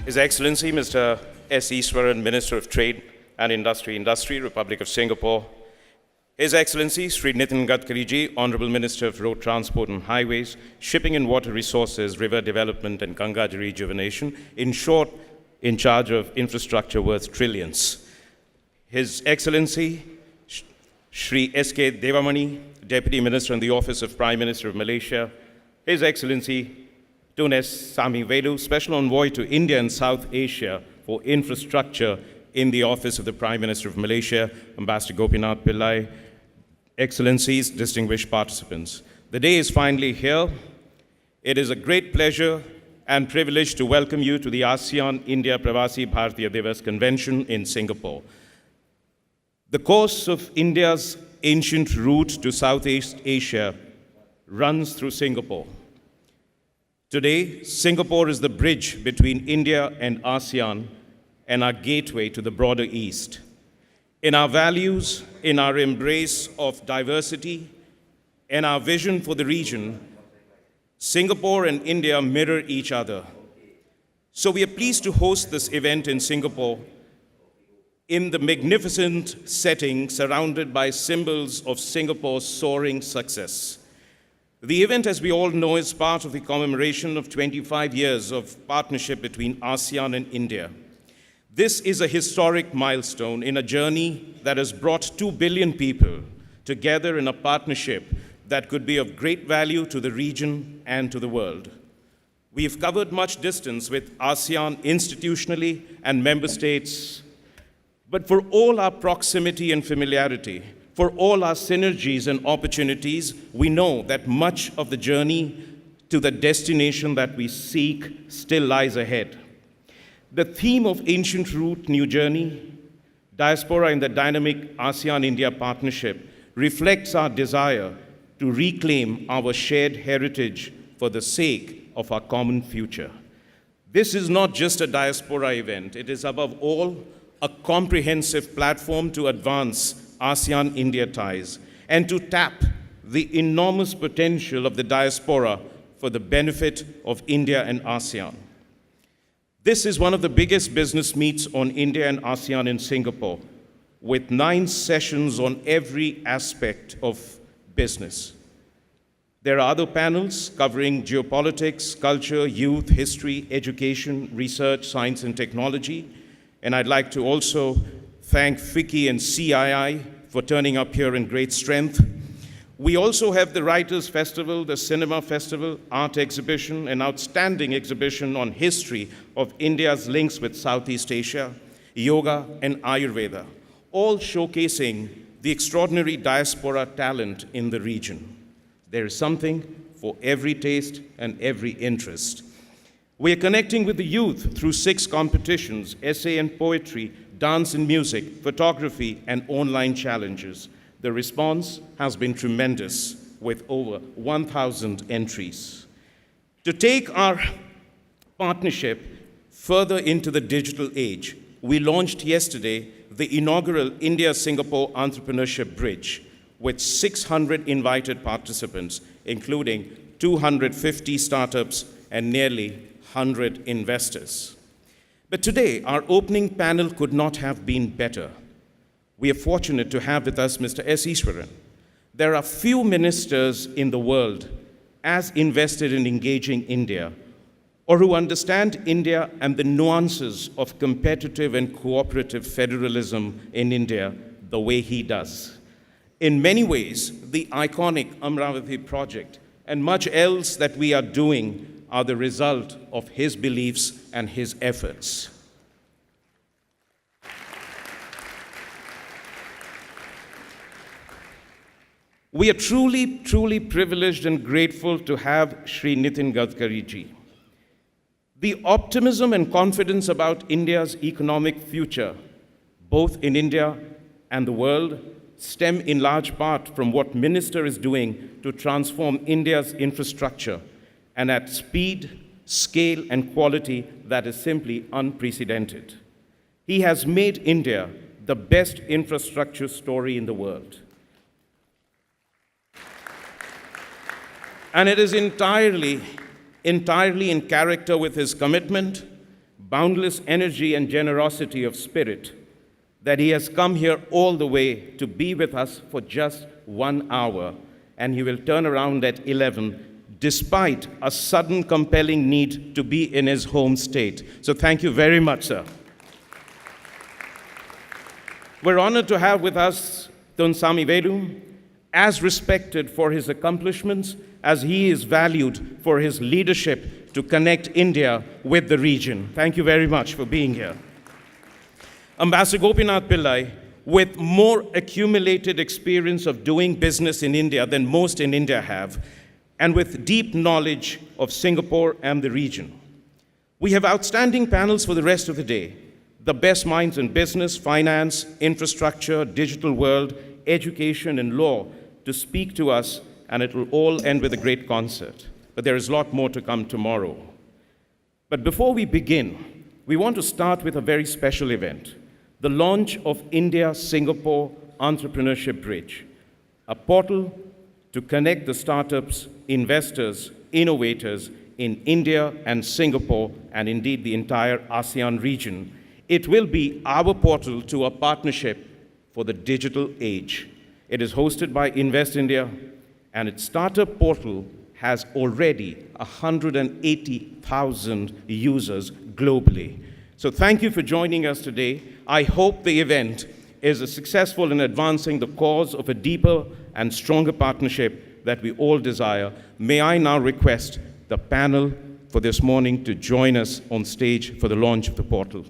His Excellency Mr. S. Iswaran, Minister of Trade and Industry, Republic of Singapore. His Excellency Sri Nitin Gadkari Ji, Honorable Minister of Road Transport and Highways, Shipping and Water Resources, River Development and Ganga Rejuvenation, in short, in charge of infrastructure worth trillions. His Excellency Sri S.K. Devamani, Deputy Minister in the Office of Prime Minister of Malaysia. His Excellency Tunes Sami Vedu, Special Envoy to India and South Asia for Infrastructure in the Office of the Prime Minister of Malaysia, Ambassador Gopinath Pillai, Excellencies, distinguished participants. The day is finally here. It is a great pleasure and privilege to welcome you to the ASEAN India Pravasi Bharatiya Divas Convention in Singapore. The course of India's ancient route to Southeast Asia runs through Singapore. Today, Singapore is the bridge between India and ASEAN and our gateway to the broader East. In our values, in our embrace of diversity, and our vision for the region, Singapore and India mirror each other. So we are pleased to host this event in Singapore in the magnificent setting surrounded by symbols of Singapore's soaring success. The event, as we all know, is part of the commemoration of 25 years of partnership between ASEAN and India. This is a historic milestone in a journey that has brought 2 billion people together in a partnership that could be of great value to the region and to the world. We have covered much distance with ASEAN institutionally and member states, but for all our proximity and familiarity, for all our synergies and opportunities, we know that much of the journey to the destination that we seek still lies ahead. The theme of Ancient Route, New Journey, Diaspora in the Dynamic ASEAN-India Partnership reflects our desire to reclaim our shared heritage for the sake of our common future. This is not just a diaspora event. It is above all a comprehensive platform to advance ASEAN-India ties and to tap the enormous potential of the diaspora for the benefit of India and ASEAN. This is one of the biggest business meets on India and ASEAN in Singapore, with 9 sessions on every aspect of business. There are other panels covering geopolitics, culture, youth, history, education, research, science, and technology. And I'd like to also thank FICCI and CII for turning up here in great strength. We also have the Writers' Festival, the Cinema Festival, art exhibition, an outstanding exhibition on history of India's links with Southeast Asia, yoga, and Ayurveda, all showcasing the extraordinary diaspora talent in the region. There is something for every taste and every interest. We are connecting with the youth through 6 competitions, essay and poetry, dance and music, photography, and online challenges. The response has been tremendous, with over 1,000 entries. To take our partnership further into the digital age, we launched yesterday the inaugural India-Singapore Entrepreneurship Bridge with 600 invited participants, including 250 startups and nearly 100 investors. But today, our opening panel could not have been better. We are fortunate to have with us Mr. S. Iswaran. There are few ministers in the world as invested in engaging India, or who understand India and the nuances of competitive and cooperative federalism in India the way he does. In many ways, the iconic Amravati project and much else that we are doing are the result of his beliefs and his efforts. We are truly, truly privileged and grateful to have Sri Nitin Gadkari Ji. The optimism and confidence about India's economic future, both in India and the world, stem in large part from what Minister is doing to transform India's infrastructure, and at speed, scale, and quality that is simply unprecedented. He has made India the best infrastructure story in the world. And it is entirely in character with his commitment, boundless energy and generosity of spirit that he has come here all the way to be with us for just 1 hour, and he will turn around at 11 despite a sudden compelling need to be in his home state. So thank you very much, sir. We're honored to have with us Tun Sami Vedu, as respected for his accomplishments as he is valued for his leadership to connect India with the region. Thank you very much for being here. Ambassador Gopinath Pillai, with more accumulated experience of doing business in India than most in India have, and with deep knowledge of Singapore and the region. We have outstanding panels for the rest of the day. The best minds in business, finance, infrastructure, digital world, education, and law to speak to us, and it will all end with a great concert. But there is a lot more to come tomorrow. But before we begin, we want to start with a very special event, the launch of India-Singapore Entrepreneurship Bridge, a portal to connect the startups, investors, innovators in India and Singapore, and indeed the entire ASEAN region. It will be our portal to a partnership for the digital age. It is hosted by Invest India, and its startup portal has already 180,000 users globally. So thank you for joining us today. I hope the event is successful in advancing the cause of a deeper and stronger partnership that we all desire. May I now request the panel for this morning to join us on stage for the launch of the portal.